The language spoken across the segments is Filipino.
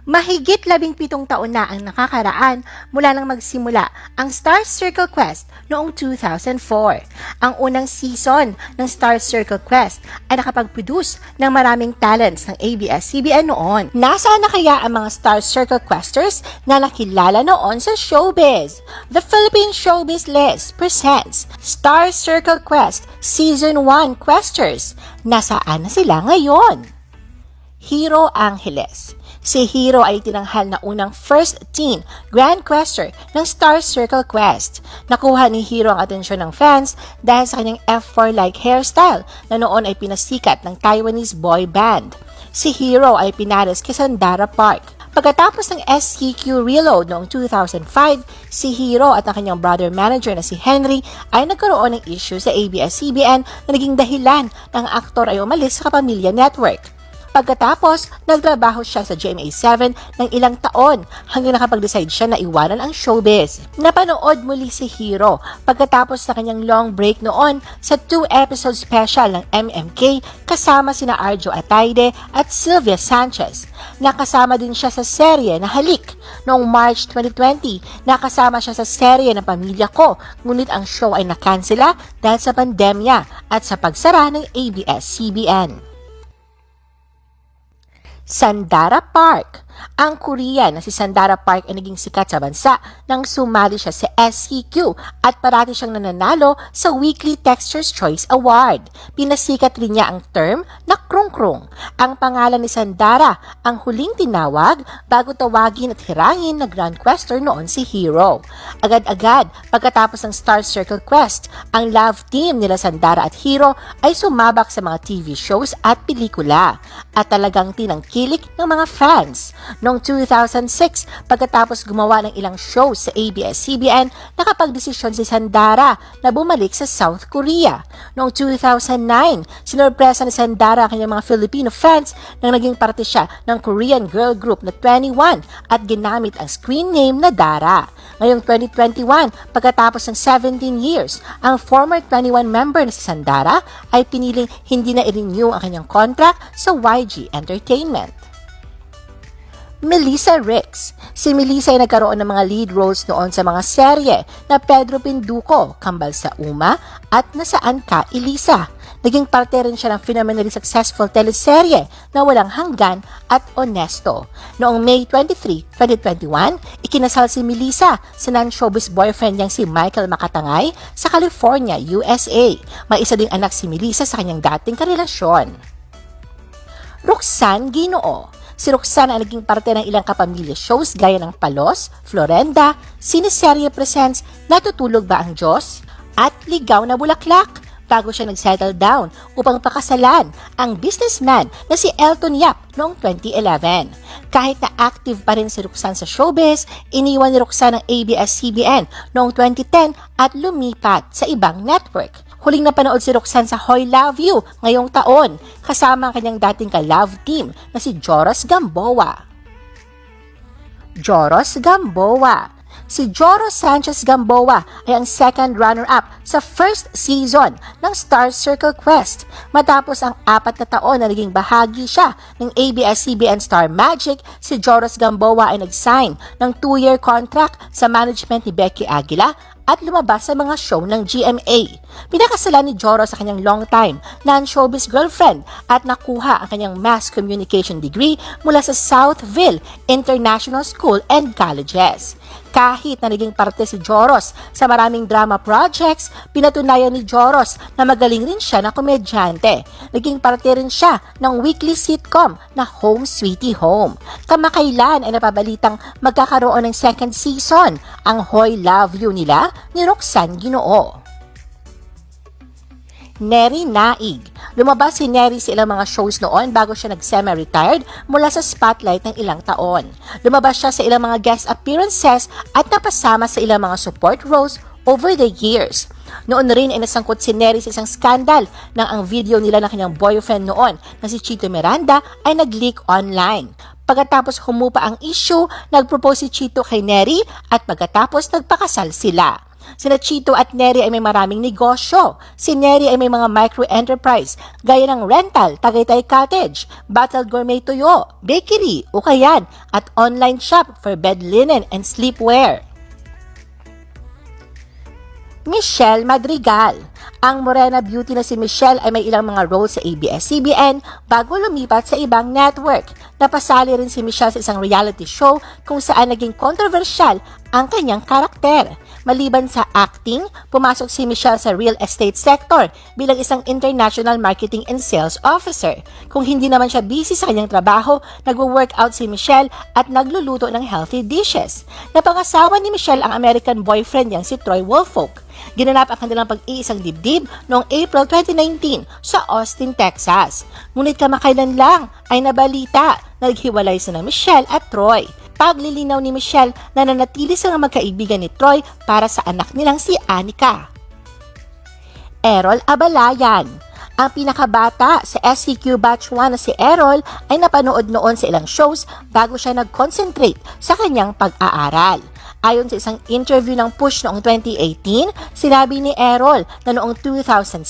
Mahigit 17 taon na ang nakakaraan mula nang magsimula ang Star Circle Quest noong 2004. Ang unang season ng Star Circle Quest ay nakapag-produce ng maraming talents ng ABS-CBN noon. Nasaan na kaya ang mga Star Circle Questers na nakilala noon sa showbiz? The Philippine Showbiz List presents Star Circle Quest Season 1 Questers. Nasaan na sila ngayon? Hero Angeles. Si Hero ay tinanghal na unang first teen Grand Quester ng Star Circle Quest. Nakuha ni Hero ang atensyon ng fans dahil sa kanyang F4-like hairstyle na noon ay pinasikat ng Taiwanese boy band. Si Hero ay pinares kay Sandara Park. Pagkatapos ng SCQ Reload noong 2005, si Hero at ang kanyang brother manager na si Henry ay nagkaroon ng issue sa ABS-CBN na naging dahilan ng aktor ay umalis sa Kapamilya Network. Pagkatapos, nagtrabaho siya sa GMA7 ng ilang taon hanggang nakapag-decide siya na iwanan ang showbiz. Napanood muli si Hero pagkatapos sa kanyang long break noon sa 2-episode special ng MMK kasama sina Arjo Ataide at Sylvia Sanchez. Nakasama din siya sa serye na Halik. Noong March 2020, nakasama siya sa serye na Pamilya Ko, ngunit ang show ay nakansela dahil sa pandemya at sa pagsara ng ABS-CBN. Sandara Park. Ang Korean na si Sandara Park ay naging sikat sa bansa nang sumali siya sa SCQ at parati siyang nananalo sa Weekly Textures Choice Award. Pinasikat rin niya ang term na krung-krung. Ang pangalan ni Sandara ang huling tinawag bago tawagin at hirangin na Grand Quester noon si Hero. Agad-agad pagkatapos ng Star Circle Quest, ang love team nila Sandara at Hero ay sumabak sa mga TV shows at pelikula at talagang tinangkilik ng mga fans. Noong 2006, pagkatapos gumawa ng ilang shows sa ABS-CBN, nakapagdesisyon si Sandara na bumalik sa South Korea. Noong 2009, sinorpresa ni Sandara ang kanyang mga Filipino fans nang naging parte siya ng Korean girl group na 21 at ginamit ang screen name na Dara. Ngayong 2021, pagkatapos ng 17 years, ang former 21 member na si Sandara ay piniling hindi na i-renew ang kanyang contract sa YG Entertainment. Melissa Ricks. Si Melissa ay nagkaroon ng mga lead roles noon sa mga serye na Pedro Pinduco, Kambal sa Uma at Nasaan Ka, Elisa. Naging parte rin siya ng phenomenally successful teleserye na Walang Hanggan at Honesto. Noong May 23, 2021, ikinasal si Melissa sa non-showbiz boyfriend niyang si Michael Makatangay sa California, USA. May isa ding anak si Melissa sa kanyang dating karelasyon. Roxanne Ginoo. Si Roxanne ay naging parte ng ilang kapamilya shows gaya ng Palos, Florenda, Sineserye Presents, Natutulog Ba ang Diyos? At Ligaw na Bulaklak bago siya nag-settle down upang pakasalan ang businessman na si Elton Yap noong 2011. Kahit na active pa rin si Roxanne sa showbiz, iniwan ni Roxanne ang ABS-CBN noong 2010 at lumipat sa ibang network. Huling napanood si Roxanne sa Hoy Love You ngayong taon, kasama ang kanyang dating ka-love team na si Joros Gamboa. Joros Gamboa. Si Joros Sanchez Gamboa ay ang second runner-up sa first season ng Star Circle Quest. Matapos ang 4 na taon na naging bahagi siya ng ABS-CBN Star Magic, si Joros Gamboa ay nag-sign ng 2-year contract sa management ni Becky Aguila at lumabas sa mga show ng GMA. Pinakasalan ni Joros sa kanyang long-time non-showbiz girlfriend at nakuha ang kanyang mass communication degree mula sa Southville International School and Colleges. Kahit na naging parte si Joros sa maraming drama projects, pinatunayan ni Joros na magaling rin siya na komedyante. Naging parte rin siya ng weekly sitcom na Home Sweetie Home. Kamakailan ay napabalitang magkakaroon ng second season ang Hoy Love You nila ni Roxanne Ginoo. Neri Naig. Lumabas si Neri sa ilang mga shows noon bago siya nag-semi-retired mula sa spotlight ng ilang taon. Lumabas siya sa ilang mga guest appearances at napasama sa ilang mga support roles over the years. Noon rin ay nasangkot si Neri sa isang skandal nang ang video nila ng kanyang boyfriend noon na si Chito Miranda ay nag-leak online. Pagkatapos humupa ang issue, nag-propose si Chito kay Neri at pagkatapos nagpakasal sila. Sina Chito at Neri ay may maraming negosyo. Si Neri ay may mga micro-enterprise gaya ng rental, Tagaytay Cottage, Battle Gourmet Tuyo, bakery, ukayan, at online shop for bed linen and sleepwear. Michelle Madrigal. Ang morena beauty na si Michelle ay may ilang mga roles sa ABS-CBN bago lumipat sa ibang network. Napasali rin si Michelle sa isang reality show kung saan naging kontrobersyal ang kanyang karakter. Maliban sa acting, pumasok si Michelle sa real estate sector bilang isang international marketing and sales officer. Kung hindi naman siya busy sa kanyang trabaho, nagwo-workout si Michelle at nagluluto ng healthy dishes. Napangasawa ni Michelle ang American boyfriend niyang si Troy Woolfolk. Ginanap ang kanilang pag-iisang dibdib noong April 2019 sa Austin, Texas. Ngunit kamakailan lang ay nabalita na naghiwalay sina Michelle at Troy. Paglilinaw ni Michelle na nanatili silang magkaibigan ni Troy para sa anak nilang si Anika. Errol Abalayan. Ang pinakabata sa SCQ Batch 1 na si Errol ay napanood noon sa ilang shows bago siya nag-concentrate sa kanyang pag-aaral. Ayon sa isang interview ng Push noong 2018, sinabi ni Errol na noong 2006,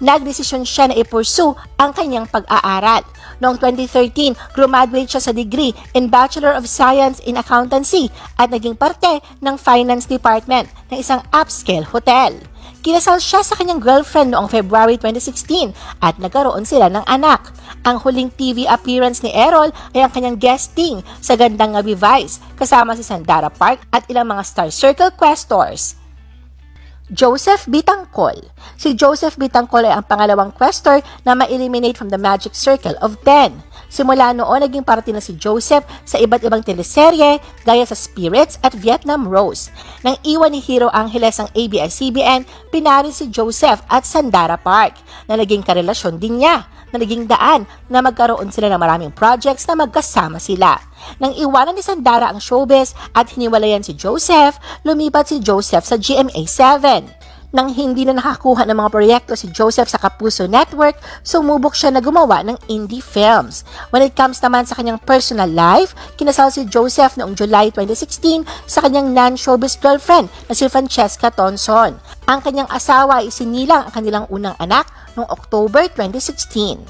nagdesisyon siya na i-pursue ang kanyang pag-aaral. Noong 2013, graduate siya sa degree in Bachelor of Science in Accountancy at naging parte ng Finance Department ng isang upscale hotel. Kinasal siya sa kanyang girlfriend noong February 2016 at nagkaroon sila ng anak. Ang huling TV appearance ni Errol ay ang kanyang guesting sa Gandang Ngabi Vice kasama si Sandara Park at ilang mga Star Circle questors. Joseph Bitangkol. Si Joseph Bitangkol ay ang pangalawang questor na ma-eliminate from the Magic Circle of 10. Simula noon, naging parte na si Joseph sa iba't ibang teleserye gaya sa Spirits at Vietnam Rose. Nang iwan ni Hero Angeles ang ABS-CBN, pinari si Joseph at Sandara Park na naging karelasyon din niya na naging daan na magkaroon sila ng maraming projects na magkasama sila. Nang iwanan ni Sandara ang showbiz at hiniwalayan si Joseph, lumipat si Joseph sa GMA7. Nang hindi na nakakuha ng mga proyekto si Joseph sa Kapuso Network, sumubok siya na gumawa ng indie films. When it comes naman sa kanyang personal life, kinasal si Joseph noong July 2016 sa kanyang non-showbiz girlfriend na si Francesca Tonson. Ang kanyang asawa ay isinilang ang kanilang unang anak noong October 2016.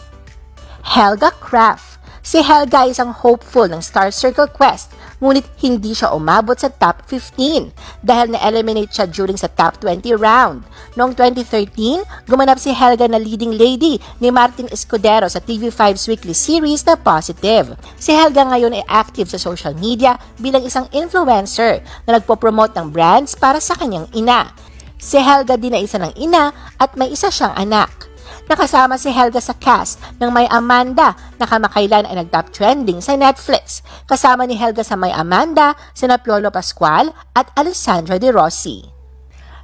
Helga Craft. Si Helga ay isang hopeful ng Star Circle Quest, ngunit hindi siya umabot sa top 15 dahil na-eliminate siya during sa top 20 round. Noong 2013, gumanap si Helga na leading lady ni Martin Escudero sa TV5's weekly series na Positive. Si Helga ngayon ay active sa social media bilang isang influencer na nagpo-promote ng brands para sa kanyang ina. Si Helga din ay isa ng ina at may isa siyang anak. Nakasama si Helga sa cast ng May Amanda na kamakailan ay nag-top trending sa Netflix. Kasama ni Helga sa May Amanda, sina Piolo Pascual at Alessandra De Rossi.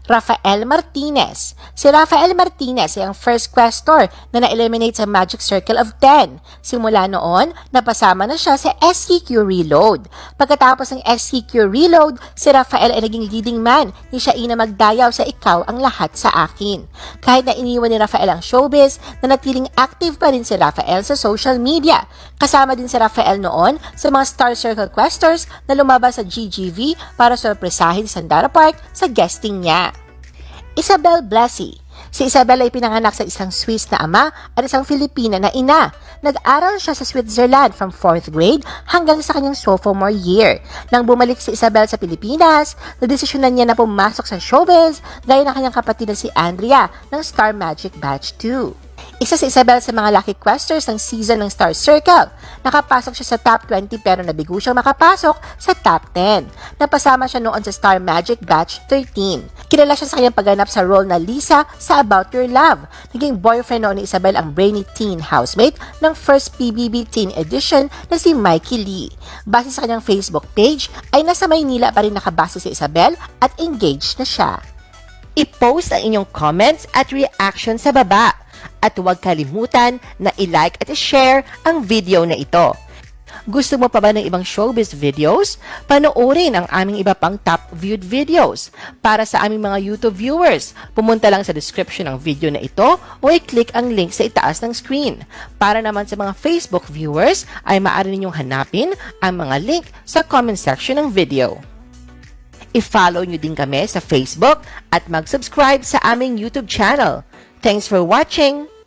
Rafael Martinez. Si Rafael Martinez ay ang first questor na na-eliminate sa Magic Circle of 10. Simula noon, napasama na siya sa SCQ Reload. Pagkatapos ng SCQ Reload, si Rafael ay naging leading man ni Shaina Magdayaw sa Ikaw ang Lahat sa Akin. Kahit na iniwan ni Rafael ang showbiz, nanatiling active pa rin si Rafael sa social media. Kasama din si Rafael noon sa mga Star Circle questors na lumabas sa GGV para sorpresahin si Sandara Park sa guesting niya. Isabel Blasi. Si Isabel ay pinanganak sa isang Swiss na ama at isang Filipina na ina. Nag-aral siya sa Switzerland from 4th grade hanggang sa kanyang sophomore year. Nang bumalik si Isabel sa Pilipinas, nadesisyonan niya na pumasok sa showbiz gaya ng kanyang kapatid na si Andrea ng Star Magic Batch 2. Isa si Isabel sa mga lucky questors ng season ng Star Circle. Nakapasok siya sa top 20 pero nabigo siyang makapasok sa top 10. Napasama siya noon sa Star Magic Batch 13. Kilala siya sa kanyang pagganap sa role na Lisa sa About Your Love. Naging boyfriend noon ni Isabel ang brainy teen housemate ng first PBB Teen Edition na si Mikey Lee. Base sa kanyang Facebook page, ay nasa Maynila pa rin nakabase si Isabel at engaged na siya. I-post ang inyong comments at reaction sa baba. At huwag kalimutan na i-like at i-share ang video na ito. Gusto mo pa ba ng ibang showbiz videos? Panoorin ang aming iba pang top viewed videos. Para sa aming mga YouTube viewers, pumunta lang sa description ng video na ito o i-click ang link sa itaas ng screen. Para naman sa mga Facebook viewers, ay maaari ninyong hanapin ang mga link sa comment section ng video. I-follow nyo din kami sa Facebook at mag-subscribe sa aming YouTube channel. Thanks for watching!